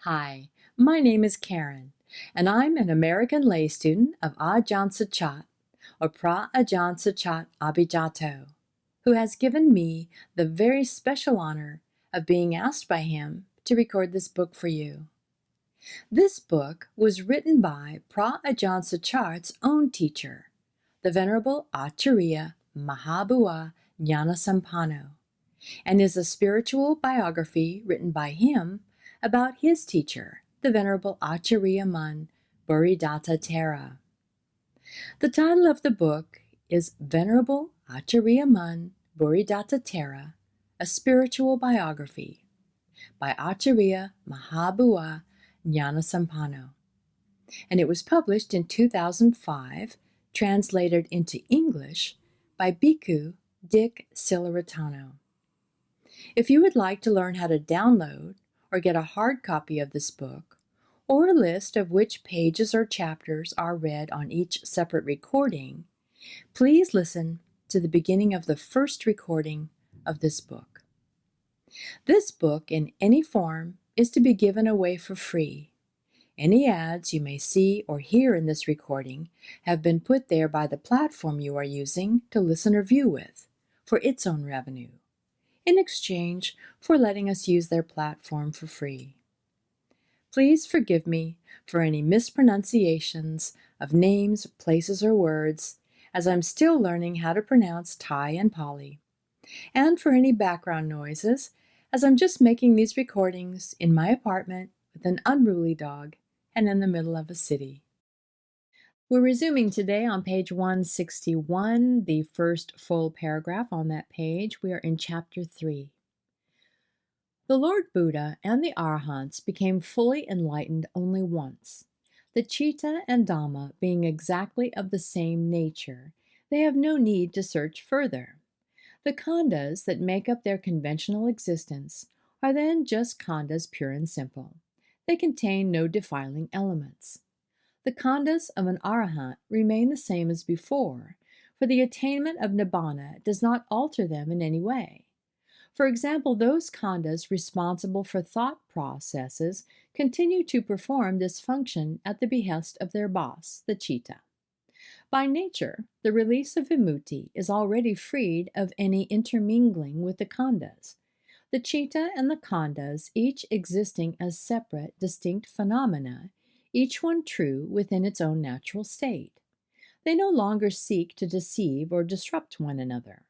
Hi, my name is Karen, and I'm an American lay student of Ajahn Suchat, or Pra Ajahn Suchat Abhijato, who has given me the very special honor of being asked by him to record this book for you. This book was written by Pra Ajahn Suchat's own teacher, the Venerable Acariya Maha Boowa Nanasampanno, and is a spiritual biography written by him about his teacher, the Venerable Acariya Mun Buddhadatta Thera. The title of the book is Venerable Acariya Mun Buddhadatta Thera, a spiritual biography by Acariya Mahabhuwa Nanasampanno, and it was published in 2005, translated into English by Bhikkhu Dick Silaratano. If you would like to learn how to download or get a hard copy of this book, or a list of which pages or chapters are read on each separate recording, please listen to the beginning of the first recording of this book. This book, in any form, is to be given away for free. Any ads you may see or hear in this recording have been put there by the platform you are using to listen or view with, for its own revenue, in exchange for letting us use their platform for free. Please forgive me for any mispronunciations of names, places, or words, as I'm still learning how to pronounce Thai and Pali, and for any background noises, as I'm just making these recordings in my apartment with an unruly dog and in the middle of a city. We're resuming today on page 161, the first full paragraph on that page. We are in chapter 3. The Lord Buddha and the Arahants became fully enlightened only once. The Citta and Dhamma being exactly of the same nature, they have no need to search further. The khandhas that make up their conventional existence are then just khandhas pure and simple. They contain no defiling elements. The khandhas of an arahant remain the same as before, for the attainment of nibbana does not alter them in any way. For example, those khandhas responsible for thought processes continue to perform this function at the behest of their boss, the citta. By nature, the release of vimutti is already freed of any intermingling with the khandhas. The citta and the khandhas, each existing as separate, distinct phenomena, each one true within its own natural state. They no longer seek to deceive or disrupt one another.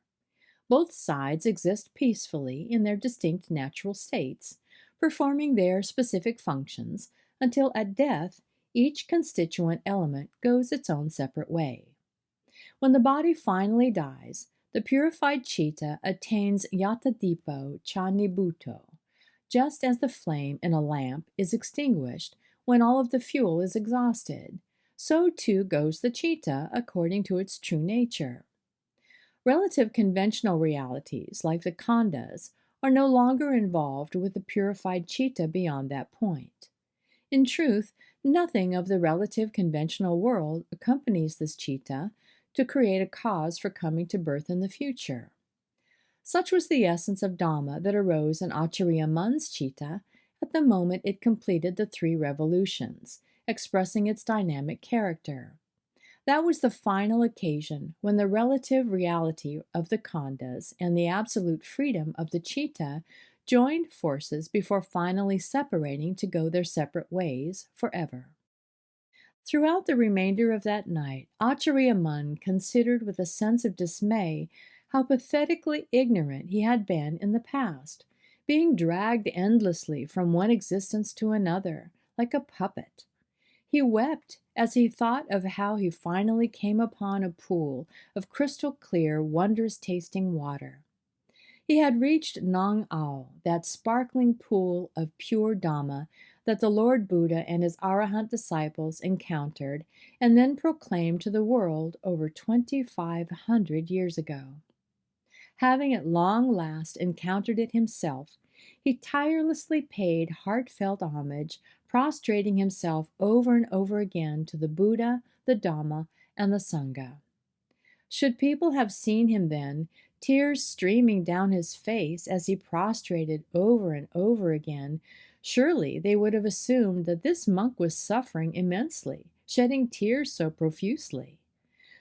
Both sides exist peacefully in their distinct natural states, performing their specific functions until at death each constituent element goes its own separate way. When the body finally dies, the purified citta attains yatadipo chanibhuto, just as the flame in a lamp is extinguished when all of the fuel is exhausted. So too goes the citta according to its true nature. Relative conventional realities, like the khandhas, are no longer involved with the purified citta beyond that point. In truth, nothing of the relative conventional world accompanies this citta to create a cause for coming to birth in the future. Such was the essence of Dhamma that arose in Acariya Mun's citta at the moment it completed the 3 revolutions, expressing its dynamic character. That was the final occasion when the relative reality of the khandhas and the absolute freedom of the citta joined forces before finally separating to go their separate ways forever. Throughout the remainder of that night, Acariya Mun considered with a sense of dismay how pathetically ignorant he had been in the past, being dragged endlessly from one existence to another, like a puppet. He wept as he thought of how he finally came upon a pool of crystal clear, wondrous tasting water. He had reached Nang Ao, that sparkling pool of pure Dhamma that the Lord Buddha and his Arahant disciples encountered and then proclaimed to the world over 2,500 years ago. Having at long last encountered it himself, he tirelessly paid heartfelt homage, prostrating himself over and over again to the Buddha, the Dhamma, and the Sangha. Should people have seen him then, tears streaming down his face as he prostrated over and over again, surely they would have assumed that this monk was suffering immensely, shedding tears so profusely.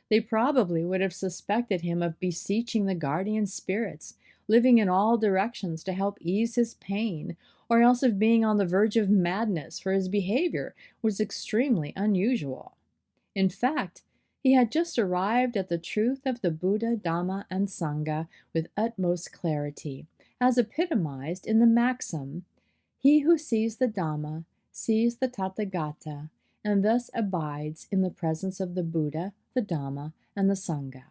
They probably would have suspected him of beseeching the guardian spirits, living in all directions to help ease his pain, or else of being on the verge of madness, for his behavior was extremely unusual. In fact, he had just arrived at the truth of the Buddha, Dhamma, and Sangha with utmost clarity, as epitomized in the maxim, "He who sees the Dhamma sees the Tathagata, and thus abides in the presence of the Buddha, the Dhamma, and the Sangha."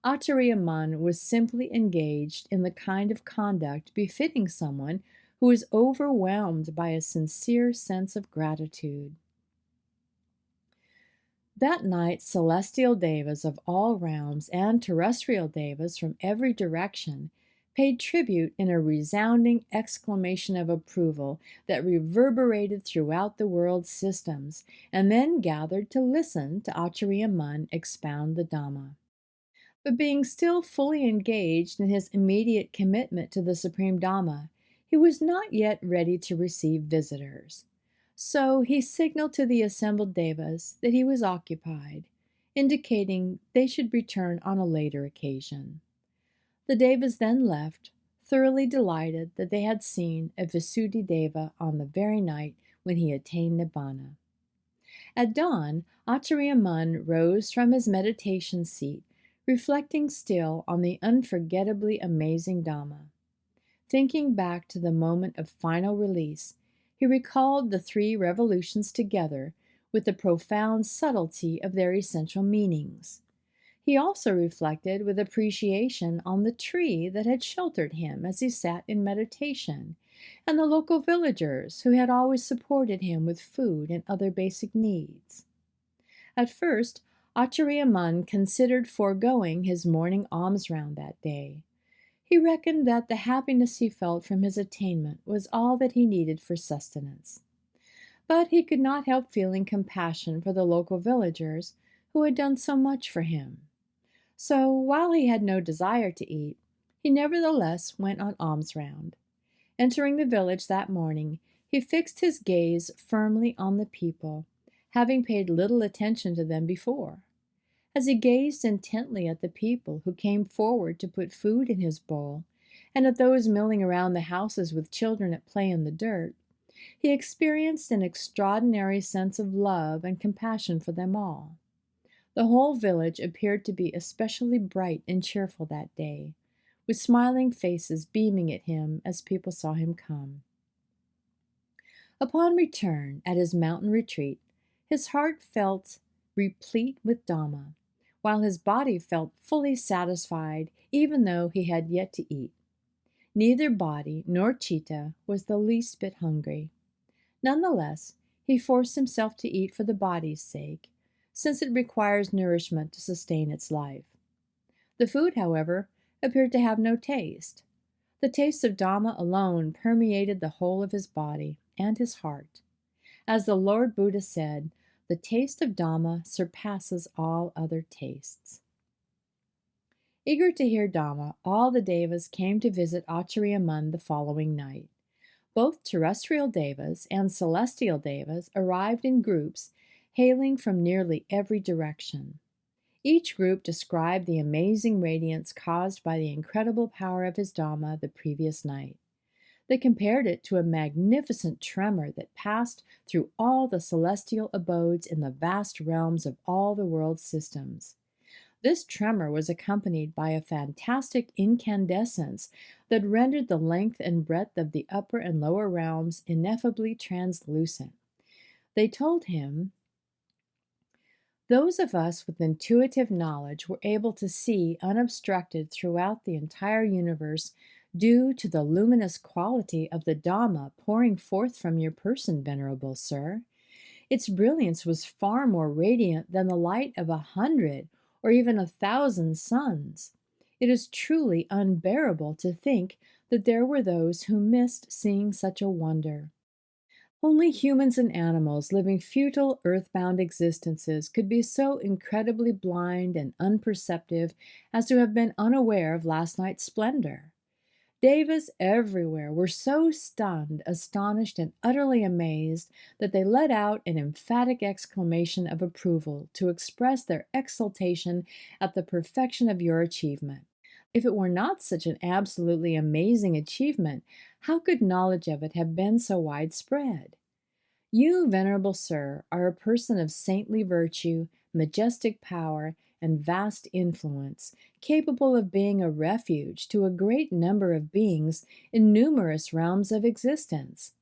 Acariya Mun was simply engaged in the kind of conduct befitting someone who is overwhelmed by a sincere sense of gratitude. That night, celestial devas of all realms and terrestrial devas from every direction paid tribute in a resounding exclamation of approval that reverberated throughout the world's systems, and then gathered to listen to Acariya Mun expound the Dhamma. But being still fully engaged in his immediate commitment to the Supreme Dhamma, he was not yet ready to receive visitors. So he signaled to the assembled devas that he was occupied, indicating they should return on a later occasion. The devas then left, thoroughly delighted that they had seen a Visuddhideva on the very night when he attained Nibbana. At dawn, Acariya Mun rose from his meditation seat, reflecting still on the unforgettably amazing Dhamma. Thinking back to the moment of final release, he recalled the three revolutions together with the profound subtlety of their essential meanings. He also reflected with appreciation on the tree that had sheltered him as he sat in meditation, and the local villagers who had always supported him with food and other basic needs. At first, Acariya Mun considered foregoing his morning alms round that day. He reckoned that the happiness he felt from his attainment was all that he needed for sustenance. But he could not help feeling compassion for the local villagers who had done so much for him. So, while he had no desire to eat, he nevertheless went on alms round. Entering the village that morning, he fixed his gaze firmly on the people, having paid little attention to them before. As he gazed intently at the people who came forward to put food in his bowl, and at those milling around the houses with children at play in the dirt, he experienced an extraordinary sense of love and compassion for them all. The whole village appeared to be especially bright and cheerful that day, with smiling faces beaming at him as people saw him come. Upon return at his mountain retreat, his heart felt replete with Dhamma, while his body felt fully satisfied even though he had yet to eat. Neither body nor citta was the least bit hungry. Nonetheless, he forced himself to eat for the body's sake, since it requires nourishment to sustain its life. The food, however, appeared to have no taste. The taste of Dhamma alone permeated the whole of his body and his heart. As the Lord Buddha said, the taste of Dhamma surpasses all other tastes. Eager to hear Dhamma, all the devas came to visit Acariya Mun the following night. Both terrestrial devas and celestial devas arrived in groups, hailing from nearly every direction. Each group described the amazing radiance caused by the incredible power of his Dhamma the previous night. They compared it to a magnificent tremor that passed through all the celestial abodes in the vast realms of all the world's systems. This tremor was accompanied by a fantastic incandescence that rendered the length and breadth of the upper and lower realms ineffably translucent. They told him, "Those of us with intuitive knowledge were able to see unobstructed throughout the entire universe due to the luminous quality of the Dhamma pouring forth from your person, Venerable Sir. Its brilliance was far more radiant than the light of 100 or even 1,000 suns. It is truly unbearable to think that there were those who missed seeing such a wonder. Only humans and animals living futile earthbound existences could be so incredibly blind and unperceptive as to have been unaware of last night's splendor. Devas everywhere were so stunned, astonished, and utterly amazed that they let out an emphatic exclamation of approval to express their exultation at the perfection of your achievement. If it were not such an absolutely amazing achievement, how could knowledge of it have been so widespread? You, Venerable Sir, are a person of saintly virtue, majestic power, and vast influence, capable of being a refuge to a great number of beings in numerous realms of existence.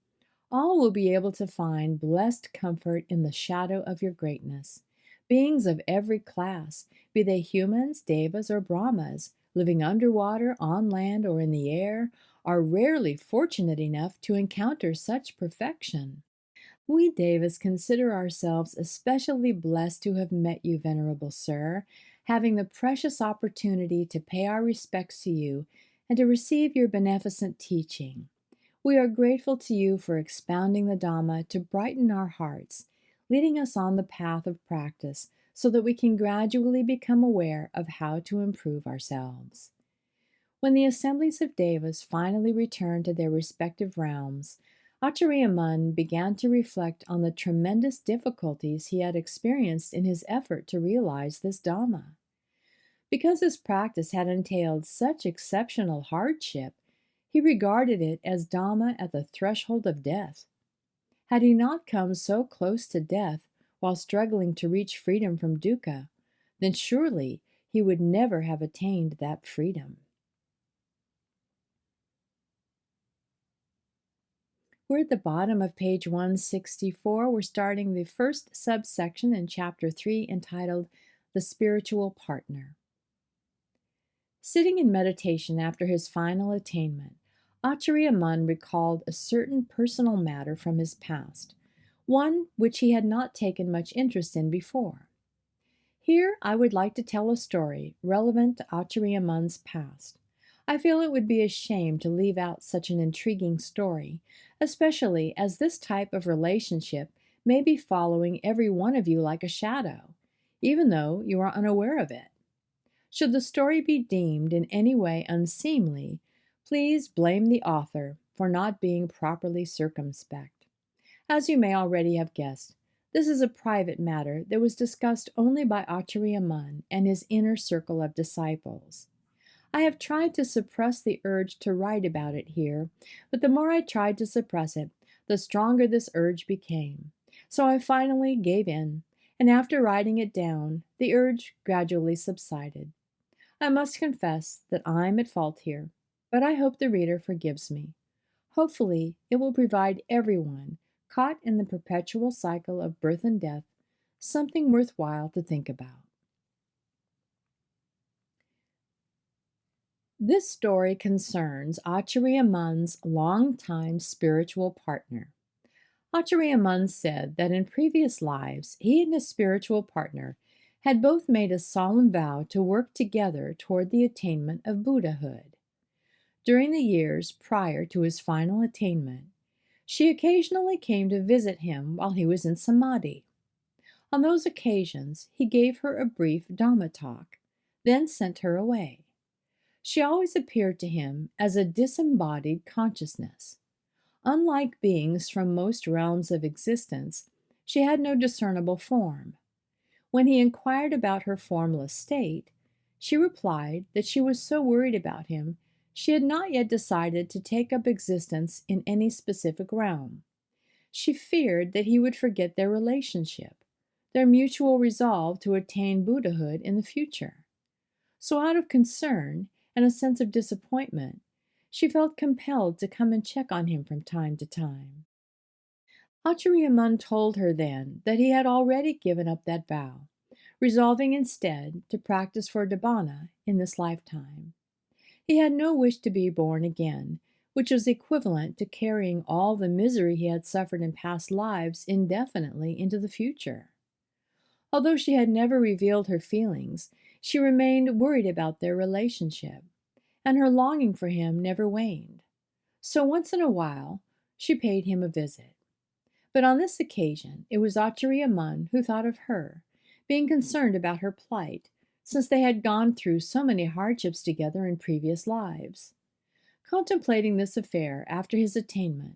All will be able to find blessed comfort in the shadow of your greatness. Beings of every class, be they humans, devas, or brahmas, living underwater, on land, or in the air, are rarely fortunate enough to encounter such perfection. We Devas consider ourselves especially blessed to have met you, Venerable Sir, having the precious opportunity to pay our respects to you and to receive your beneficent teaching. We are grateful to you for expounding the Dhamma to brighten our hearts, leading us on the path of practice so that we can gradually become aware of how to improve ourselves. When the assemblies of Devas finally returned to their respective realms, Acariya Mun began to reflect on the tremendous difficulties he had experienced in his effort to realize this Dhamma. Because his practice had entailed such exceptional hardship, he regarded it as Dhamma at the threshold of death. Had he not come so close to death while struggling to reach freedom from dukkha, then surely he would never have attained that freedom. We're at the bottom of page 164. We're starting the first subsection in chapter 3 entitled The Spiritual Partner. Sitting in meditation after his final attainment, Acariya Mun recalled a certain personal matter from his past, one which he had not taken much interest in before. Here I would like to tell a story relevant to Acariya Mun's past. I feel it would be a shame to leave out such an intriguing story, especially as this type of relationship may be following every one of you like a shadow, even though you are unaware of it. Should the story be deemed in any way unseemly, please blame the author for not being properly circumspect. As you may already have guessed, this is a private matter that was discussed only by Acariya Mun and his inner circle of disciples. I have tried to suppress the urge to write about it here, but the more I tried to suppress it, the stronger this urge became. So I finally gave in, and after writing it down, the urge gradually subsided. I must confess that I'm at fault here, but I hope the reader forgives me. Hopefully, it will provide everyone caught in the perpetual cycle of birth and death something worthwhile to think about. This story concerns Acariya Mun's longtime spiritual partner. Acariya Mun said that in previous lives, he and his spiritual partner had both made a solemn vow to work together toward the attainment of Buddhahood. During the years prior to his final attainment, she occasionally came to visit him while he was in samadhi. On those occasions, he gave her a brief Dhamma talk, then sent her away. She always appeared to him as a disembodied consciousness. Unlike beings from most realms of existence, she had no discernible form. When he inquired about her formless state, she replied that she was so worried about him she had not yet decided to take up existence in any specific realm. She feared that he would forget their relationship, their mutual resolve to attain Buddhahood in the future. So out of concern and a sense of disappointment, she felt compelled to come and check on him from time to time. Acariya Mun told her then that he had already given up that vow, resolving instead to practice for Dhamma in this lifetime. He had no wish to be born again, which was equivalent to carrying all the misery he had suffered in past lives indefinitely into the future. Although she had never revealed her feelings, she remained worried about their relationship, and her longing for him never waned. So once in a while, she paid him a visit. But on this occasion it was Acariya Mun who thought of her, being concerned about her plight, since they had gone through so many hardships together in previous lives. Contemplating this affair after his attainment,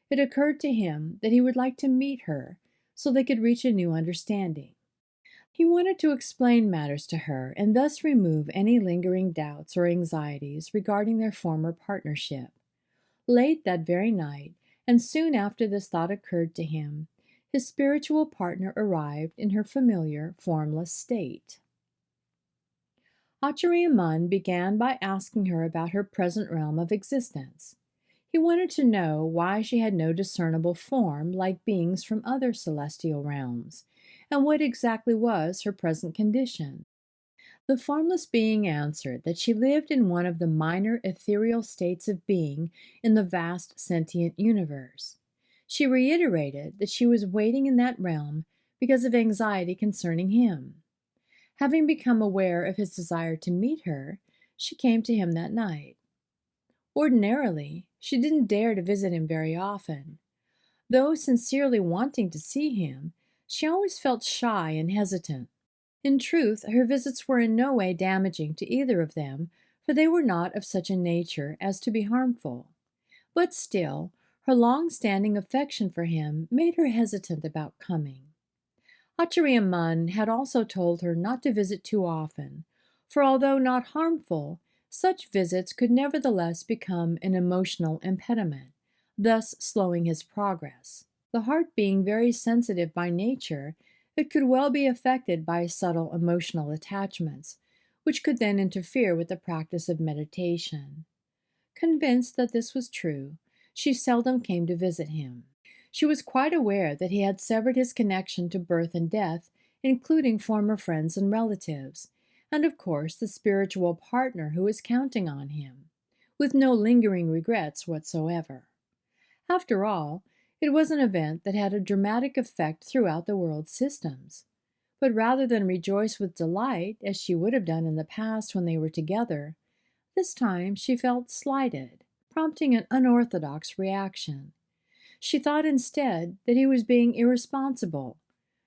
it occurred to him that he would like to meet her so they could reach a new understanding. He wanted to explain matters to her and thus remove any lingering doubts or anxieties regarding their former partnership. Late that very night, and soon after this thought occurred to him, his spiritual partner arrived in her familiar, formless state. Acariya Mun began by asking her about her present realm of existence. He wanted to know why she had no discernible form like beings from other celestial realms, and what exactly was her present condition. The formless being answered that she lived in one of the minor ethereal states of being in the vast sentient universe. She reiterated that she was waiting in that realm because of anxiety concerning him. Having become aware of his desire to meet her, she came to him that night. Ordinarily, she didn't dare to visit him very often. Though sincerely wanting to see him, she always felt shy and hesitant. In truth, her visits were in no way damaging to either of them, for they were not of such a nature as to be harmful. But still, her long-standing affection for him made her hesitant about coming. Acariya Mun had also told her not to visit too often, for although not harmful, such visits could nevertheless become an emotional impediment, thus slowing his progress. The heart being very sensitive by nature, it could well be affected by subtle emotional attachments, which could then interfere with the practice of meditation. Convinced that this was true, she seldom came to visit him. She was quite aware that he had severed his connection to birth and death, including former friends and relatives, and of course the spiritual partner who was counting on him, with no lingering regrets whatsoever. After all, it was an event that had a dramatic effect throughout the world's systems. But rather than rejoice with delight, as she would have done in the past when they were together, this time she felt slighted, prompting an unorthodox reaction. She thought instead that he was being irresponsible,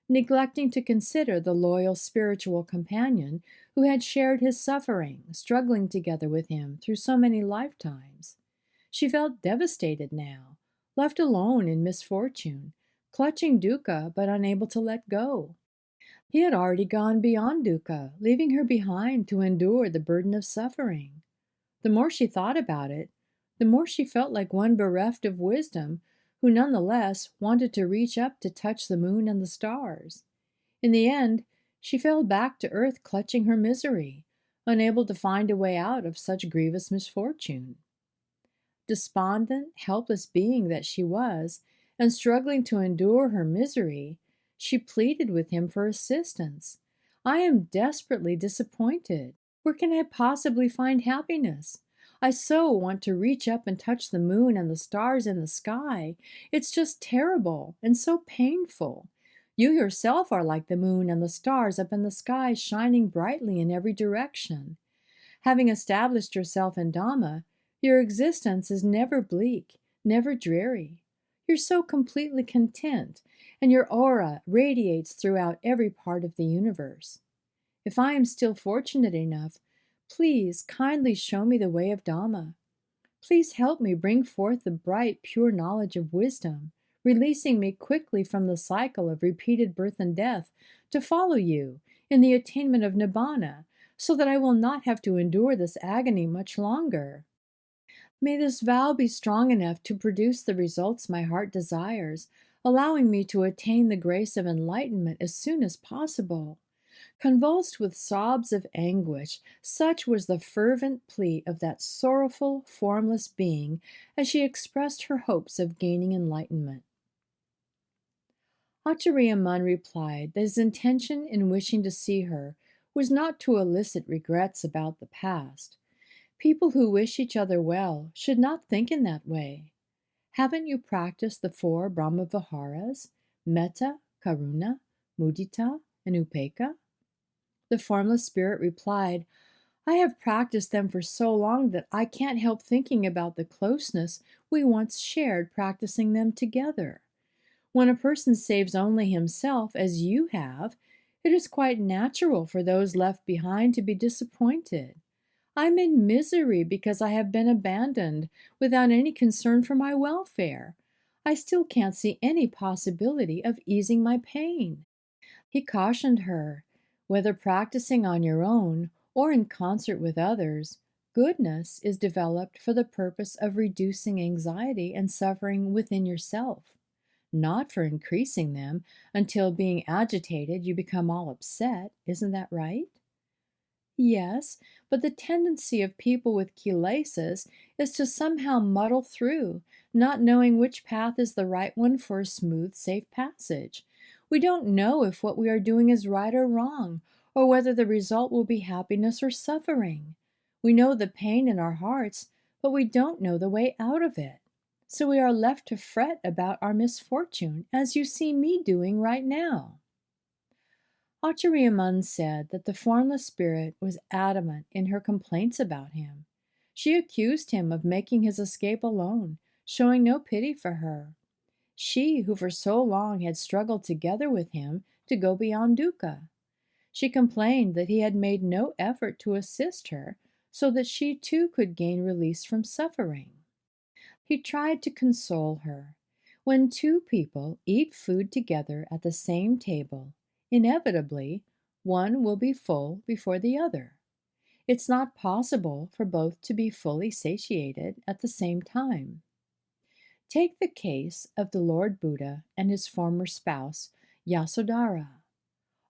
neglecting to consider the loyal spiritual companion who had shared his suffering, struggling together with him through so many lifetimes. She felt devastated now, left alone in misfortune, clutching dukkha but unable to let go. He had already gone beyond dukkha, leaving her behind to endure the burden of suffering. The more she thought about it, the more she felt like one bereft of wisdom, who nonetheless wanted to reach up to touch the moon and the stars. In the end, she fell back to earth clutching her misery, unable to find a way out of such grievous misfortune. Despondent, helpless being that she was, and struggling to endure her misery, she pleaded with him for assistance. "I am desperately disappointed. Where can I possibly find happiness? I so want to reach up and touch the moon and the stars in the sky. It's just terrible and so painful. You yourself are like the moon and the stars up in the sky, shining brightly in every direction. Having established yourself in Dhamma, your existence is never bleak, never dreary. You're so completely content, and your aura radiates throughout every part of the universe. If I am still fortunate enough, please kindly show me the way of Dhamma. Please help me bring forth the bright, pure knowledge of wisdom, releasing me quickly from the cycle of repeated birth and death to follow you in the attainment of Nibbana, so that I will not have to endure this agony much longer. May this vow be strong enough to produce the results my heart desires, allowing me to attain the grace of enlightenment as soon as possible." Convulsed with sobs of anguish, such was the fervent plea of that sorrowful, formless being as she expressed her hopes of gaining enlightenment. Acariya Mun replied that his intention in wishing to see her was not to elicit regrets about the past. People who wish each other well should not think in that way. Haven't you practiced the 4 Brahmaviharas, metta, karuna, mudita, and upekkha? The formless spirit replied, "I have practiced them for so long that I can't help thinking about the closeness we once shared practicing them together. When a person saves only himself, as you have, it is quite natural for those left behind to be disappointed. I'm in misery because I have been abandoned without any concern for my welfare. I still can't see any possibility of easing my pain. He cautioned her, whether practicing on your own or in concert with others, goodness is developed for the purpose of reducing anxiety and suffering within yourself, not for increasing them until being agitated you become all upset. Isn't that right? Yes, but the tendency of people with kilesas is to somehow muddle through, not knowing which path is the right one for a smooth, safe passage. We don't know if what we are doing is right or wrong, or whether the result will be happiness or suffering. We know the pain in our hearts, but we don't know the way out of it. So we are left to fret about our misfortune, as you see me doing right now. Acariya said that the formless spirit was adamant in her complaints about him. She accused him of making his escape alone, showing no pity for her. She, who for so long had struggled together with him to go beyond dukkha. She complained that he had made no effort to assist her so that she too could gain release from suffering. He tried to console her. When two people eat food together at the same table, inevitably, one will be full before the other. It's not possible for both to be fully satiated at the same time. Take the case of the Lord Buddha and his former spouse, Yasodhara.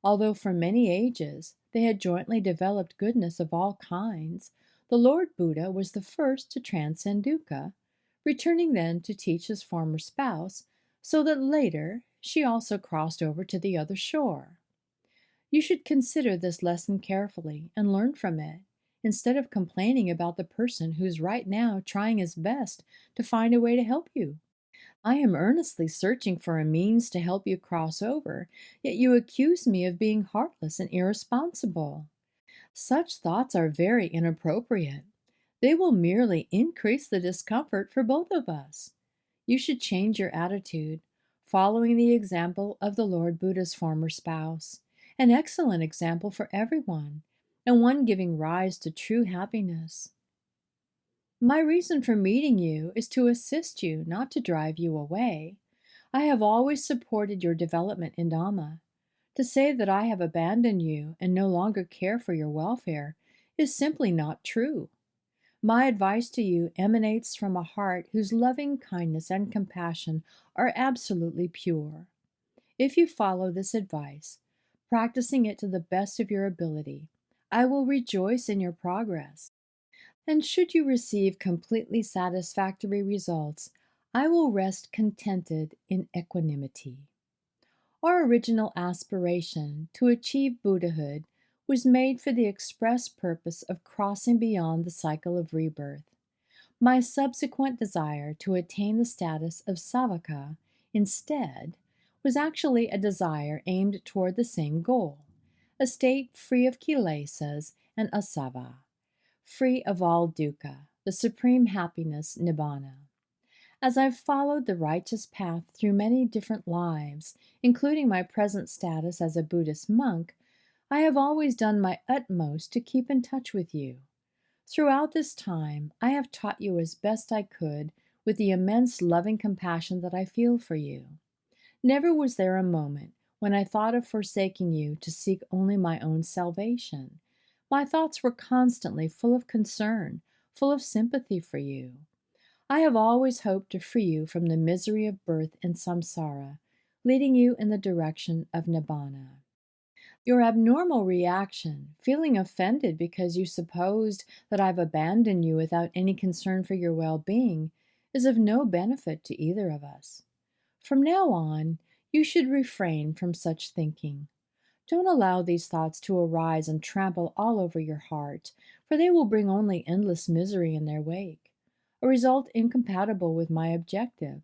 Although for many ages they had jointly developed goodness of all kinds, the Lord Buddha was the first to transcend dukkha, returning then to teach his former spouse, so that later she also crossed over to the other shore. You should consider this lesson carefully and learn from it, instead of complaining about the person who's right now trying his best to find a way to help you. I am earnestly searching for a means to help you cross over, yet you accuse me of being heartless and irresponsible. Such thoughts are very inappropriate. They will merely increase the discomfort for both of us. You should change your attitude, following the example of the Lord Buddha's former spouse, an excellent example for everyone, and one giving rise to true happiness. My reason for meeting you is to assist you, not to drive you away. I have always supported your development in Dhamma. To say that I have abandoned you and no longer care for your welfare is simply not true. My advice to you emanates from a heart whose loving kindness and compassion are absolutely pure. If you follow this advice, practicing it to the best of your ability, I will rejoice in your progress. And should you receive completely satisfactory results, I will rest contented in equanimity. Our original aspiration to achieve Buddhahood was made for the express purpose of crossing beyond the cycle of rebirth. My subsequent desire to attain the status of Savaka instead was actually a desire aimed toward the same goal, a state free of kilesas and asava, free of all dukkha, the supreme happiness nibbana. As I've followed the righteous path through many different lives, including my present status as a Buddhist monk, I have always done my utmost to keep in touch with you. Throughout this time, I have taught you as best I could with the immense loving compassion that I feel for you. Never was there a moment when I thought of forsaking you to seek only my own salvation. My thoughts were constantly full of concern, full of sympathy for you. I have always hoped to free you from the misery of birth and samsara, leading you in the direction of nibbana. Your abnormal reaction, feeling offended because you supposed that I've abandoned you without any concern for your well-being, is of no benefit to either of us. From now on, you should refrain from such thinking. Don't allow these thoughts to arise and trample all over your heart, for they will bring only endless misery in their wake, a result incompatible with my objective,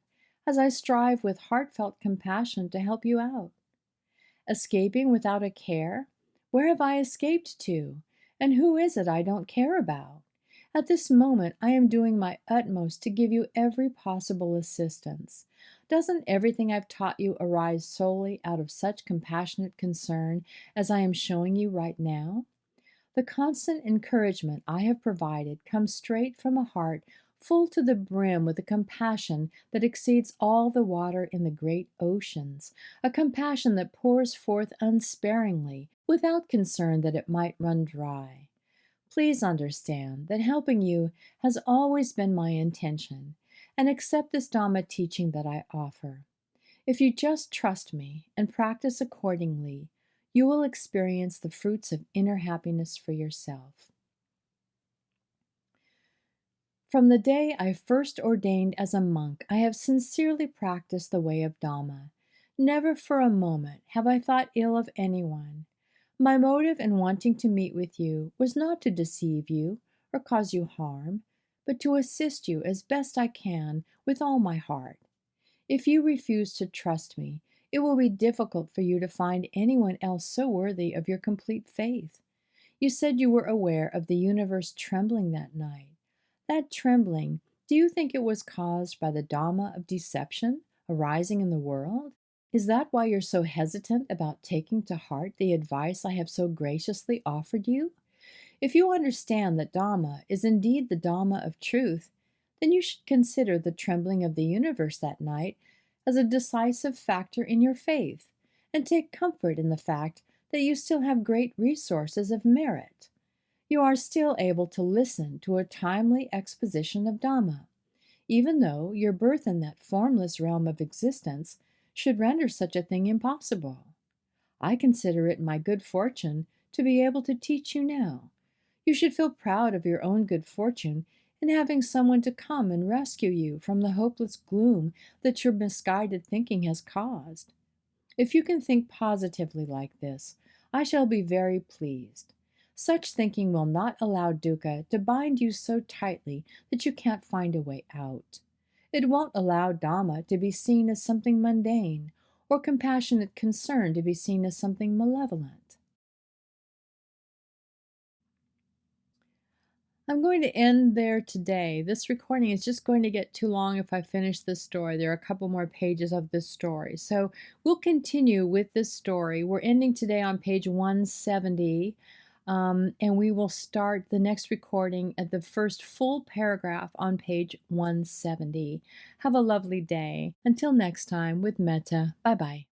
as I strive with heartfelt compassion to help you out. Escaping without a care? Where have I escaped to? And who is it I don't care about? At this moment, I am doing my utmost to give you every possible assistance. Doesn't everything I've taught you arise solely out of such compassionate concern as I am showing you right now? The constant encouragement I have provided comes straight from a heart full to the brim with a compassion that exceeds all the water in the great oceans, a compassion that pours forth unsparingly, without concern that it might run dry. Please understand that helping you has always been my intention, and accept this Dhamma teaching that I offer. If you just trust me and practice accordingly, you will experience the fruits of inner happiness for yourself. From the day I first ordained as a monk, I have sincerely practiced the way of Dhamma. Never for a moment have I thought ill of anyone. My motive in wanting to meet with you was not to deceive you or cause you harm, but to assist you as best I can with all my heart. If you refuse to trust me, it will be difficult for you to find anyone else so worthy of your complete faith. You said you were aware of the universe trembling that night. That trembling, do you think it was caused by the Dhamma of deception arising in the world? Is that why you're so hesitant about taking to heart the advice I have so graciously offered you? If you understand that Dhamma is indeed the Dhamma of truth, then you should consider the trembling of the universe that night as a decisive factor in your faith, and take comfort in the fact that you still have great resources of merit. You are still able to listen to a timely exposition of Dhamma, even though your birth in that formless realm of existence should render such a thing impossible. I consider it my good fortune to be able to teach you now. You should feel proud of your own good fortune in having someone to come and rescue you from the hopeless gloom that your misguided thinking has caused. If you can think positively like this, I shall be very pleased. Such thinking will not allow dukkha to bind you so tightly that you can't find a way out. It won't allow Dhamma to be seen as something mundane, or compassionate concern to be seen as something malevolent. I'm going to end there today. This recording is just going to get too long if I finish this story. There are a couple more pages of this story. So we'll continue with this story. We're ending today on page 170, and we will start the next recording at the first full paragraph on page 170. Have a lovely day. Until next time, with metta. Bye-bye.